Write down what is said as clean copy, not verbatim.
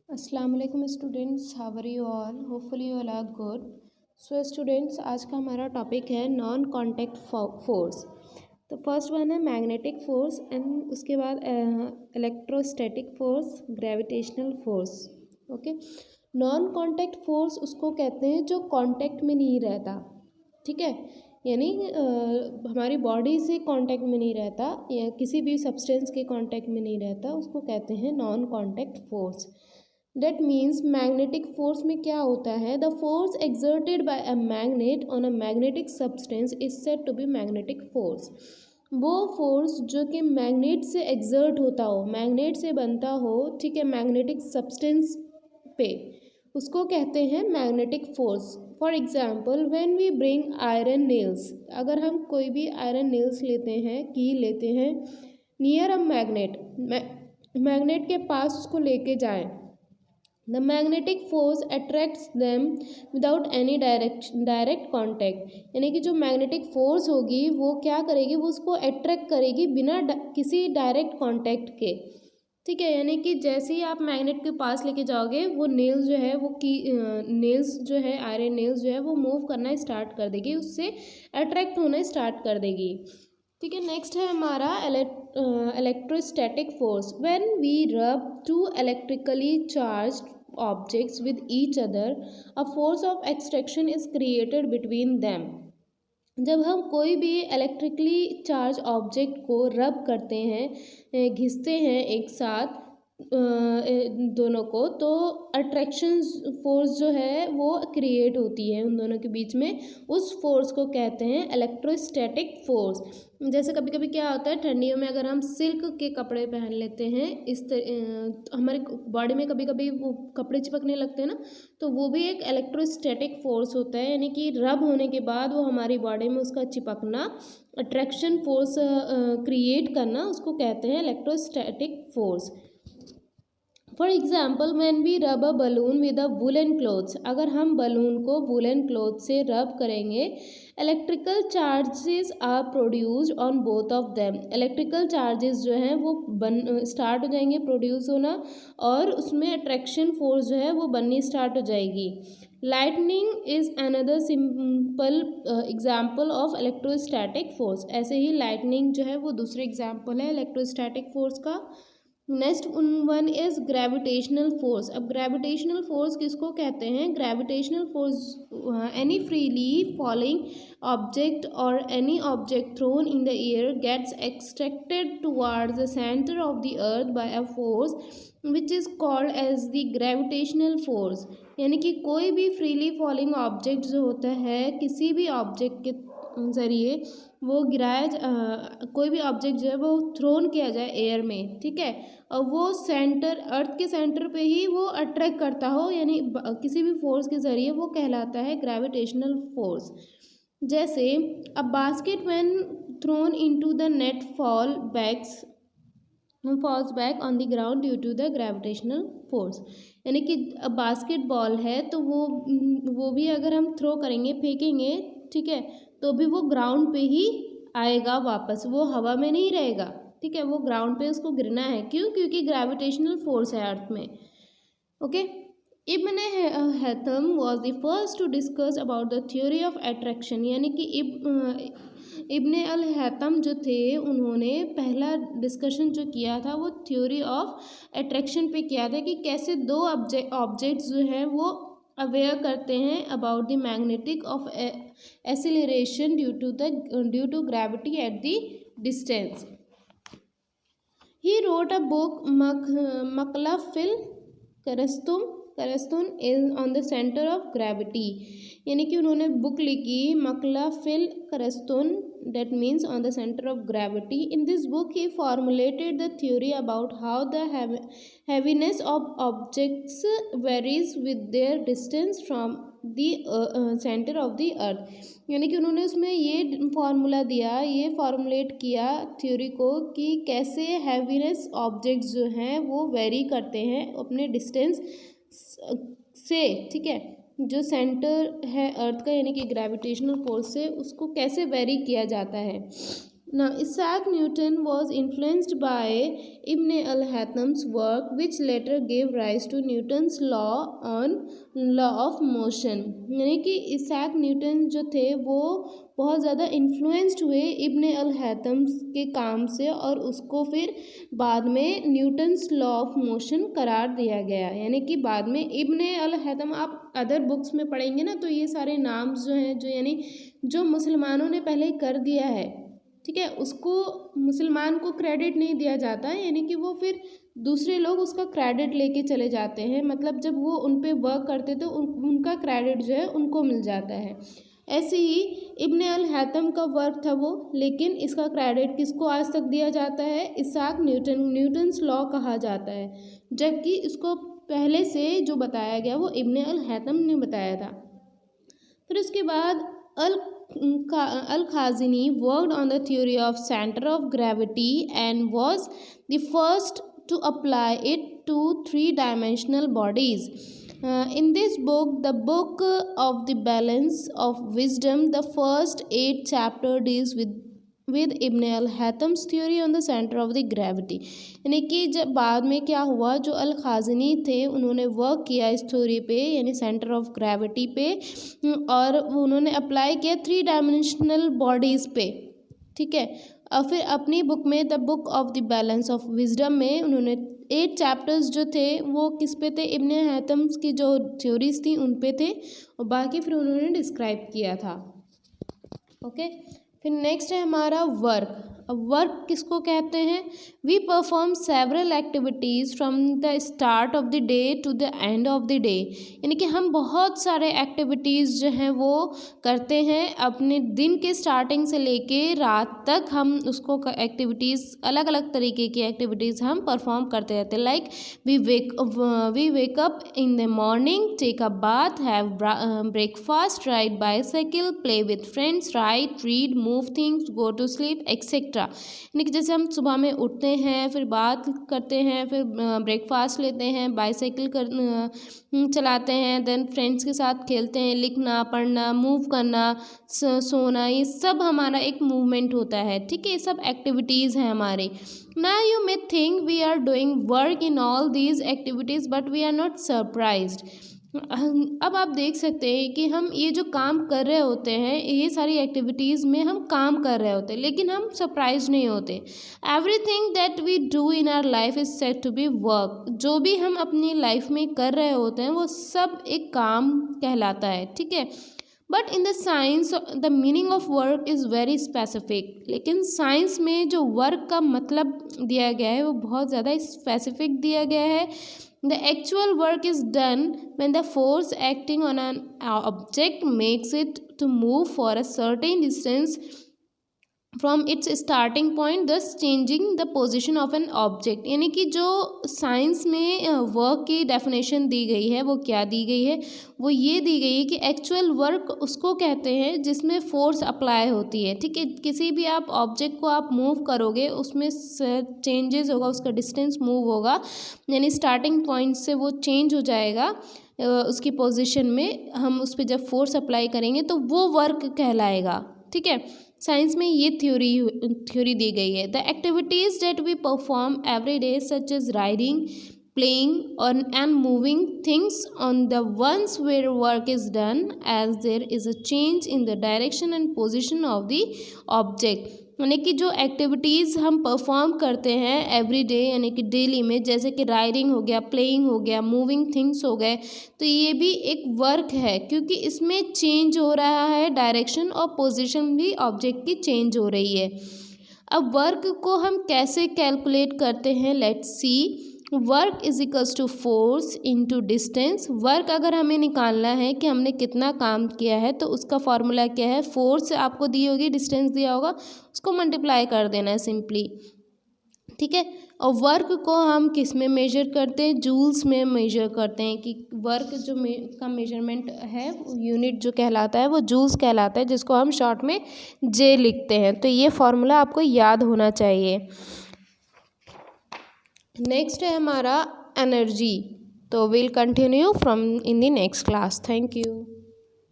अस्सलाम वालेकुम students, how are you all? Hopefully you all are good. So students, आज का हमारा टॉपिक है नॉन कांटेक्ट फोर्स. तो फर्स्ट वन है मैग्नेटिक फोर्स एंड उसके बाद electrostatic force, gravitational force. Okay. Non contact force उसको कहते हैं जो कांटेक्ट में नहीं रहता. ठीक है, यानी हमारी बॉडी से कांटेक्ट में नहीं रहता या किसी भी सब्सटेंस के कांटेक्ट में नहीं रहता, उसको कहते हैं non contact force. That means magnetic force में क्या होता है? The force exerted by a magnet on a magnetic substance is said to be magnetic force. वो फोर्स जो कि मैग्नेट से एग्जर्ट होता हो, मैग्नेट से बनता हो, ठीक है, मैग्नेटिक सब्सटेंस पे, उसको कहते हैं magnetic force. For example when we bring iron nails, अगर हम कोई भी आयरन नेल्स लेते हैं, की लेते हैं, नियर अ मैग्नेट, मैग्नेट के पास उसको लेके जाएं, the magnetic force attracts them without any direct contact. यानी कि जो मैग्नेटिक फोर्स होगी वो क्या करेगी, वो उसको अट्रैक्ट करेगी बिना किसी डायरेक्ट कॉन्टैक्ट के. ठीक है, यानी कि जैसे ही आप मैग्नेट के पास लेके जाओगे, वो नेल्स जो है, वो की नेल्स जो है, आयरन नेल्स जो है, वो मूव करना स्टार्ट कर देगी, उससे अट्रैक्ट होना स्टार्ट कर देगी. ठीक है, नेक्स्ट है हमारा electrostatic force. When we rub two electrically charged objects with each other, a force of extraction is created between them. जब हम कोई भी इलेक्ट्रिकली चार्ज ऑब्जेक्ट को रब करते हैं, घिसते हैं एक साथ दोनों को, तो अट्रैक्शन फोर्स जो है वो क्रिएट होती है उन दोनों के बीच में. उस फोर्स को कहते हैं इलेक्ट्रोस्टैटिक फोर्स. जैसे कभी कभी क्या होता है, ठंडियों में अगर हम सिल्क के कपड़े पहन लेते हैं, हमारे बॉडी में कभी कभी वो कपड़े चिपकने लगते हैं ना, तो वो भी एक इलेक्ट्रोस्टैटिक फोर्स होता है. यानी कि रब होने के बाद वो हमारी बॉडी में उसका चिपकना, अट्रैक्शन फोर्स क्रिएट करना, उसको कहते हैं electrostatic force. For example when we rub a balloon with a woollen cloths, अगर हम बलून को वुलन क्लोथ से रब करेंगे, electrical charges are produced on both of them. Electrical charges जो हैं वो स्टार्ट हो जाएंगे प्रोड्यूस होना, और उसमें अट्रैक्शन फोर्स जो है वो बननी स्टार्ट हो जाएगी. Lightning is another simple example of electrostatic force. ऐसे ही लाइटनिंग जो है वो दूसरे एग्जाम्पल है इलेक्ट्रोस्टैटिक फोर्स का. Next one is gravitational force. अब ग्रेविटेशनल फोर्स किसको कहते हैं? Gravitational force any freely falling object और any object thrown in the air gets extracted towards the centre of the earth by a force which is called as the gravitational force. यानी कि कोई भी freely falling object जो होता है, किसी भी ऑब्जेक्ट के ज़रिए वो कोई भी ऑब्जेक्ट जो है वो थ्रोन किया जाए एयर में, ठीक है, और वो सेंटर, अर्थ के सेंटर पे ही वो अट्रैक्ट करता हो, यानी किसी भी फोर्स के ज़रिए, वो कहलाता है ग्रेविटेशनल फोर्स. जैसे a basket when thrown into the net falls back on the ground due to the gravitational force. यानी कि बास्केट बॉल है तो वो भी अगर हम थ्रो करेंगे, फेंकेंगे, ठीक है, तो भी वो ग्राउंड पे ही आएगा वापस, वो हवा में नहीं रहेगा. ठीक है, वो ग्राउंड पे उसको गिरना है. क्यों? क्योंकि ग्रेविटेशनल फोर्स है अर्थ में. Okay. Ibn Haytham was the first to discuss about the theory of attraction. यानी कि इब्न अल हैथम जो थे, उन्होंने पहला डिस्कशन जो किया था वो थ्योरी ऑफ अट्रैक्शन पे किया था, कि कैसे दो ऑब्जेक्ट्स जो हैं वो अवेयर करते हैं about the magnetic of acceleration due to gravity at the distance. He wrote a book मकला करस्तुन is on the centre of gravity. यानी कि उन्होंने बुक लिखी मकला फिल करस्तुन, that means on the center of gravity. In this book he formulated the theory about how the heaviness of objects varies with their distance from the center of the earth. यानी कि उन्होंने उसमें ये formula दिया, ये formulate किया theory को, कि कैसे हैवीनेस ऑब्जेक्ट्स जो हैं वो वेरी करते हैं अपने डिस्टेंस से. ठीक है, जो सेंटर है अर्थ का, यानी कि ग्रेविटेशनल फोर्स से, उसको कैसे वेरी किया जाता है. Now, Isaac Newton was influenced by Ibn al-Haytham's work, which later gave rise to Newton's law of motion. यानी कि इसाक न्यूटन जो थे वो बहुत ज़्यादा इन्फ्लुएंस्ड हुए इब्न अल-हैथम के काम से, और उसको फिर बाद में न्यूटन्स लॉ ऑफ मोशन करार दिया गया। यानी कि बाद में इब्न अल-हैथम, आप अदर बुक्स में पढ़ेंगे ना, तो ये सारे नाम जो हैं, जो यानी जो मुसलमानों ने पहले कर दिया है, ठीक है, उसको मुसलमान को क्रेडिट नहीं दिया जाता है, यानी कि वो फिर दूसरे लोग उसका क्रेडिट लेके चले जाते हैं। मतलब जब वो उन पे वर्क करते तो उनका क्रेडिट जो है उनको मिल जाता है। ऐसे ही इब्न अल हैतम का वर्क था वो, लेकिन इसका क्रेडिट किसको आज तक दिया जाता है? इसाक न्यूटन्स लॉ कहा जाता है, जबकि इसको पहले से जो बताया गया वो इब्न अल हैतम ने बताया था। फिर उसके बाद Al-Khazini worked on the theory of center of gravity and was the first to apply it to three-dimensional bodies. In this book, the Book of the Balance of Wisdom, the first 8 chapters deals with Ibn al Haytham's theory on the centre of the gravity. यानी कि जब बाद में क्या हुआ, जो अल खाज़नी थे उन्होंने वर्क किया इस थ्योरी पे, यानी सेंटर ऑफ ग्रेविटी पे, और उन्होंने अप्लाई किया 3 डायमेंशनल बॉडीज़ पे, ठीक है। और फिर अपनी बुक में the book of the balance of wisdom में उन्होंने 8 चैप्टर्स जो थे वो किस पे थे? इब्न हैतम्स की जो थ्योरीज थी उन पे थे, और बाकी फिर उन्होंने डिस्क्राइब किया था। ओके, फिर नेक्स्ट है हमारा वर्क। अब वर्क किसको कहते हैं? We perform several activities from the start of the day to the end of the day. यानी कि हम बहुत सारे एक्टिविटीज़ जो हैं वो करते हैं अपने दिन के स्टार्टिंग से लेके रात तक। हम उसको एक्टिविटीज़, अलग अलग तरीके की एक्टिविटीज़ हम परफॉर्म करते रहते हैं। Like we wake up in the morning, take a bath, have breakfast, ride bicycle, play with friends, right, read, move things, go to sleep, etcetera. यानी कि जैसे हम सुबह में उठते हैं, फिर बात करते हैं, फिर ब्रेकफास्ट लेते हैं, बाईसाइकिल चलाते हैं, देन फ्रेंड्स के साथ खेलते हैं, लिखना, पढ़ना, मूव करना, सोना, ये सब हमारा एक मूवमेंट होता है, ठीक है। ये सब एक्टिविटीज़ हैं हमारे। Now you may think we are doing work in all these activities, but we are not surprised. अब आप देख सकते हैं कि हम ये जो काम कर रहे होते हैं, ये सारी एक्टिविटीज़ में हम काम कर रहे होते हैं, लेकिन हम सरप्राइज नहीं होते। Everything that we do in our life is said to be work. जो भी हम अपनी लाइफ में कर रहे होते हैं वो सब एक काम कहलाता है, ठीक है। But in the science the meaning of work is very specific. लेकिन साइंस में जो वर्क का मतलब दिया गया है वो बहुत ज़्यादा स्पेसिफिक दिया गया है। The actual work is done when the force acting on an object makes it to move for a certain distance from its starting point, thus changing the position of an object। यानी कि जो science में work की definition दी गई है वो क्या दी गई है? वो ये दी गई है कि एक्चुअल वर्क उसको कहते हैं जिसमें फोर्स अप्लाई होती है, ठीक है। किसी भी आप ऑब्जेक्ट को आप मूव करोगे उसमें चेंजेस होगा, उसका डिस्टेंस मूव होगा, यानी स्टार्टिंग पॉइंट से वो चेंज हो जाएगा उसकी पोजीशन में। हम उस पर जब फोर्स अप्लाई करेंगे तो वो वर्क कहलाएगा, ठीक है। साइंस में ये थ्योरी दी गई है। The activities that we perform every day such as riding, playing और and moving things on the ones where work is done as there is a change in the direction and position of the object. यानी कि जो activities हम perform करते हैं every day, यानी कि daily में, जैसे कि राइडिंग हो गया, प्लेइंग हो गया, मूविंग थिंग्स हो गए, तो ये भी एक वर्क है, क्योंकि इसमें चेंज हो रहा है, डायरेक्शन और पोजीशन भी ऑब्जेक्ट की चेंज हो रही है। अब वर्क को हम कैसे कैलकुलेट करते हैं? Let's see. Work is equals to force into distance. Work अगर हमें निकालना है कि हमने कितना काम किया है, तो उसका फॉर्मूला क्या है? फोर्स आपको दी होगी, डिस्टेंस दिया होगा, उसको मल्टीप्लाई कर देना है सिंपली, ठीक है। और वर्क को हम किस में मेजर करते हैं? जूल्स में मेजर करते हैं। कि वर्क जो का मेजरमेंट है, यूनिट जो कहलाता है वो जूल्स कहलाता है, जिसको हम शॉर्ट में जे लिखते हैं। तो ये फॉर्मूला आपको याद होना चाहिए। नेक्स्ट है हमारा एनर्जी। तो will continue from in the next class. Thank you.